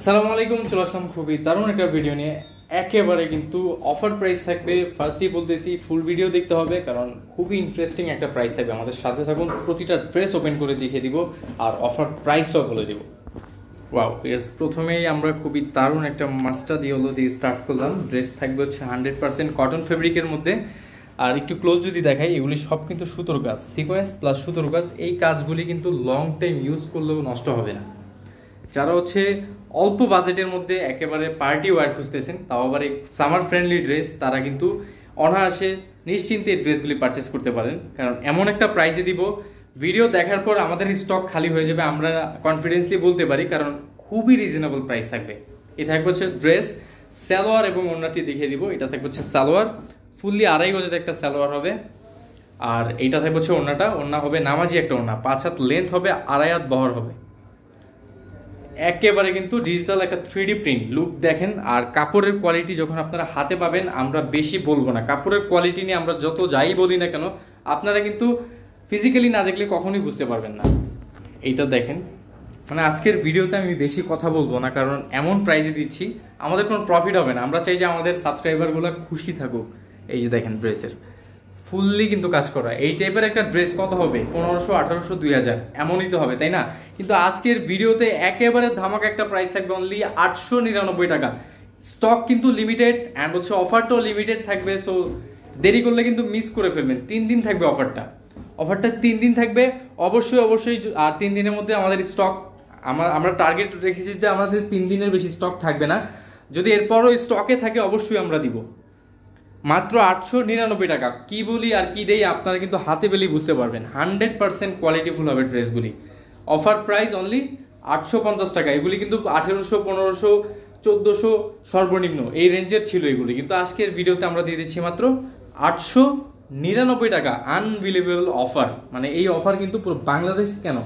আসসালামু আলাইকুম, চলে আসলাম খুবই দারুণ একটা ভিডিও নিয়ে। একেবারে কিন্তু অফার প্রাইস থাকবে। ফার্স্টই বলতেছি ফুল ভিডিও দেখতে হবে, কারণ খুবই ইন্টারেস্টিং একটা প্রাইস থাকবে। আমাদের সাথে থাকুন, প্রতিটা ড্রেস ওপেন করে দেখিয়ে দিব আর অফার প্রাইসটাও বলে দিব। ওয়াও, প্রথমেই আমরা খুবই দারুণ একটা মাস্টা দিয়ে স্টার্ট করলাম। ড্রেস থাকবে হচ্ছে 100% কটন ফেব্রিকের মধ্যে। আর একটু ক্লোজ যদি দেখাই, এগুলি সব কিন্তু সুতোর কাজ, সিকোয়েন্স প্লাস সুতোর কাজ। এই কাজগুলি কিন্তু লং টাইম ইউজ করলেও নষ্ট হবে না। যারা হচ্ছে অল্প বাজেটের মধ্যে একেবারে পার্টি ওয়্যার খুঁজতেছেন, তাও আবার এই সামার ফ্রেন্ডলি ড্রেস, তারা কিন্তু অনায়াসে নিশ্চিন্তে এই ড্রেসগুলি পারচেস করতে পারেন। কারণ এমন একটা প্রাইসে দিব, ভিডিও দেখার পর আমাদের স্টক খালি হয়ে যাবে, আমরা কনফিডেন্সলি বলতে পারি, কারণ খুবই রিজনেবল প্রাইস থাকবে। এটা থাকবে হচ্ছে ড্রেস, সালোয়ার এবং ওড়নাটি দেখিয়ে দিব। এটা থাকবে হচ্ছে সালোয়ার, ফুললি 2.5 গজের একটা সালোয়ার হবে। আর এইটা থাকবে হচ্ছে ওড়নাটা, ওড়না হবে নামাজি একটা ওড়না, 5 হাত লেন্থ হবে, 2.5 হাত বহর হবে। একেবারে কিন্তু ডিজিটাল একটা 3D প্রিন্ট লুক দেখেন। আর কাপড়ের কোয়ালিটি যখন আপনারা হাতে পাবেন, আমরা বেশি বলবো না, কাপড়ের কোয়ালিটি নিয়ে আমরা যত যাই বলি না কেন, আপনারা কিন্তু ফিজিক্যালি না দেখলে কখনোই বুঝতে পারবেন না। এইটা দেখেন, মানে আজকের ভিডিওতে আমি বেশি কথা বলবো না, কারণ এমন প্রাইসে দিচ্ছি আমাদের কোনো প্রফিট হবে না। আমরা চাই যে আমাদের সাবস্ক্রাইবারগুলো খুশি থাকুক। এই যে দেখেন ড্রেসের ফুললি কিন্তু কাজ করা। এই টাইপের একটা ড্রেস কত হবে? 1500, 1800, 2000 এমনই তো হবে, তাই না? কিন্তু আজকের ভিডিওতে একেবারে ধামাকা একটা প্রাইস থাকবে, অনলি 899 টাকা। স্টক কিন্তু লিমিটেড অ্যান্ড হচ্ছে অফারটাও লিমিটেড থাকবে। সো দেরি করলে কিন্তু মিস করে ফেলবেন। 3 দিন থাকবে অফারটা। 3 দিন থাকবে অবশ্যই অবশ্যই। আর 3 দিনের মধ্যে আমাদের স্টক, আমরা টার্গেট রেখেছি যে আমাদের 3 দিনের বেশি স্টক থাকবে না। যদি এরপরও স্টকে থাকে অবশ্যই আমরা দিব। মাত্র 899 টাকা। কি বলি আর কি দেই আপনারা কিন্তু হাতে পেলেই বুঝতে পারবেন। 100% কোয়ালিটিফুল হবে ড্রেসগুলি। অফার প্রাইস অনলি 850 টাকা। এগুলি কিন্তু 1800, 1500, 1400 সর্বনিম্ন এই রেঞ্জের ছিল এগুলি, কিন্তু আজকের ভিডিওতে আমরা দিয়ে দিচ্ছি মাত্র 899 টাকা। Unbelievable offer. মানে এই অফার কিন্তু পুরো বাংলাদেশ কেন,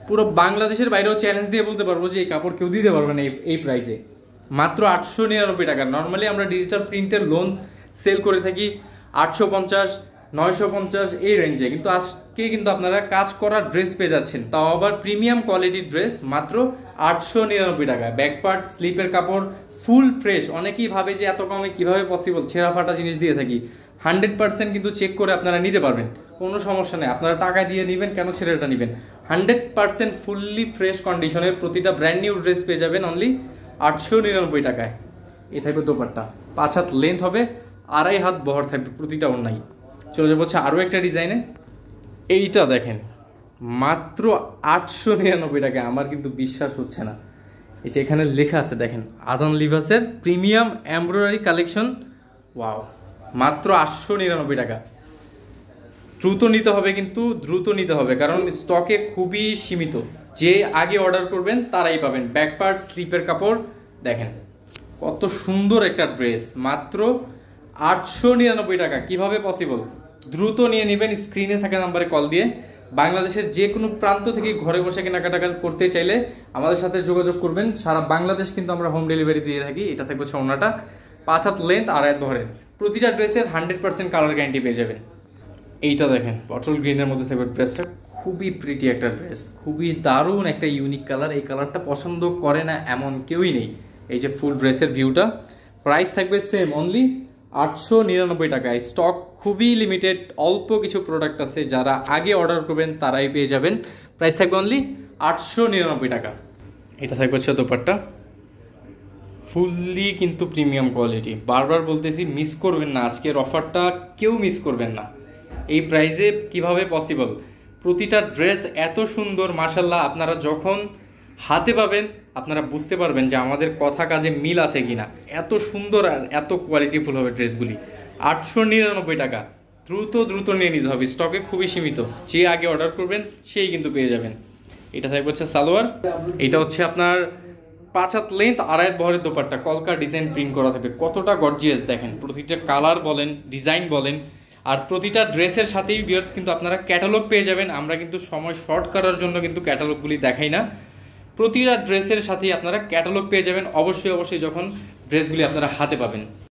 পুরো বাংলাদেশের বাইরেও চ্যালেঞ্জ দিয়ে বলতে পারবো যে এই কাপড় কেউ দিতে পারবে না এই প্রাইসে। মাত্র 899 টাকা। নর্মালি আমরা ডিজিটাল প্রিন্টের লোন সেল করে থাকি 850, 950 এই রেঞ্জে, কিন্তু আজকে কিন্তু আপনারা কাজ করা ড্রেস পেয়ে যাচ্ছেন, তাও আবার প্রিমিয়াম কোয়ালিটির ড্রেস মাত্র 899 টাকা। ব্যাকপার্ট, স্লিপের কাপড় ফুল ফ্রেশ। অনেকেই ভাবে যে এত কমে কিভাবে পসিবল, ছেঁড়া ফাটা জিনিস দিয়ে থাকি। 100% কিন্তু চেক করে আপনারা নিতে পারবেন, কোনো সমস্যা নেই। আপনারা টাকা দিয়ে নেবেন কেন, ছেড়েটা নেবেন। 100% ফুললি ফ্রেশ কন্ডিশনের প্রতিটা ব্র্যান্ড নিউ ড্রেস পেয়ে যাবেন অনলি 899 টাকায়। এই থাকবে দোপাট্টা, 5 হাত লেন্থ হবে, 2.5 হাত বহর থাকবে প্রতিটা ওড়নাই। চলে যাবো হচ্ছে আরও একটা ডিজাইনে। এইটা দেখেন মাত্র 899 টাকায়। আমার কিন্তু বিশ্বাস হচ্ছে না। এই যে এখানে লেখা আছে দেখেন, আদান লিভাসের প্রিমিয়াম এমব্রয়ডারি কালেকশন। ওয়াও, মাত্র 899 টাকা। দ্রুত নিতে হবে, কিন্তু দ্রুত নিতে হবে, কারণ স্টকে খুবই সীমিত। যে আগে অর্ডার করবেন তারাই পাবেন। ব্যাকপার্ট, স্লিপের কাপড় দেখেন কত সুন্দর একটা ড্রেস, মাত্র 899 টাকা। কিভাবে পসিবল? দ্রুত নিয়ে নেবেন। স্ক্রিনে থাকা নাম্বারে কল দিয়ে বাংলাদেশের যে কোনো প্রান্ত থেকে ঘরে বসে কেনাকাটা করতে চাইলে আমাদের সাথে যোগাযোগ করবেন। সারা বাংলাদেশ কিন্তু আমরা হোম ডেলিভারি দিয়ে থাকি। এটা থাকবে হচ্ছে ওড়নাটা, 5 হাত লেন্থ, 2.5 হাত বহরের। প্রতিটা ড্রেসের 100% কালার গ্যারান্টি পেয়ে যাবেন। এইটা দেখেন বটল গ্রিনের মধ্যে থাকবে ড্রেসটা, খুবই প্রিটি একটা ড্রেস, খুবই দারুণ একটা ইউনিক কালার। এই কালারটা পছন্দ করে না এমন কেউই নেই। এই যে ফুল ড্রেসের ভিউটা। প্রাইস থাকবে সেম, অনলি 899 টাকায়। স্টক খুবই লিমিটেড, অল্প কিছু প্রোডাক্ট আছে, যারা আগে অর্ডার করবেন তারাই পেয়ে যাবেন। প্রাইস থাকবে অনলি 899 টাকা। এটা থাকবে হচ্ছে দোপাট্টা, ফুললি কিন্তু প্রিমিয়াম কোয়ালিটি। বারবার বলতেছি মিস করবেন না, আজকের অফারটা কেউ মিস করবেন না। এই প্রাইসে কিভাবে পসিবল? প্রতিটা ড্রেস এত সুন্দর, মাশাল্লাহ। আপনারা যখন হাতে পাবেন আপনারা বুঝতে পারবেন যে আমাদের কথা কাজে মিল আছে কিনা। এত সুন্দর আর এত কোয়ালিটিফুল হবে ড্রেসগুলি। 899 টাকা। দ্রুত দ্রুত নিয়ে নিতে হবে, স্টকে খুবই সীমিত। যে আগে অর্ডার করবেন সেই কিন্তু পেয়ে যাবেন। এটা থাকবে হচ্ছে সালোয়ার। এটা হচ্ছে আপনার 5 হাত লেন্থ, 2.5 হাত বহরের দোপাট্টা, কলকা ডিজাইন প্রিন্ট করা থাকবে। কতটা গর্জিয়াস দেখেন, প্রতিটা কালার বলেন, ডিজাইন বলেন। আর প্রতিটা ড্রেসের সাথেই ভিউয়ার্স কিন্তু আপনারা ক্যাটালগ পেয়ে যাবেন। আমরা কিন্তু সময় শর্ট করার জন্য কিন্তু ক্যাটালগুলি দেখাই না। প্রতিটা ড্রেসের সাথেই আপনারা ক্যাটালগ পেয়ে যাবেন অবশ্যই অবশ্যই, যখন ড্রেসগুলি আপনারা হাতে পাবেন।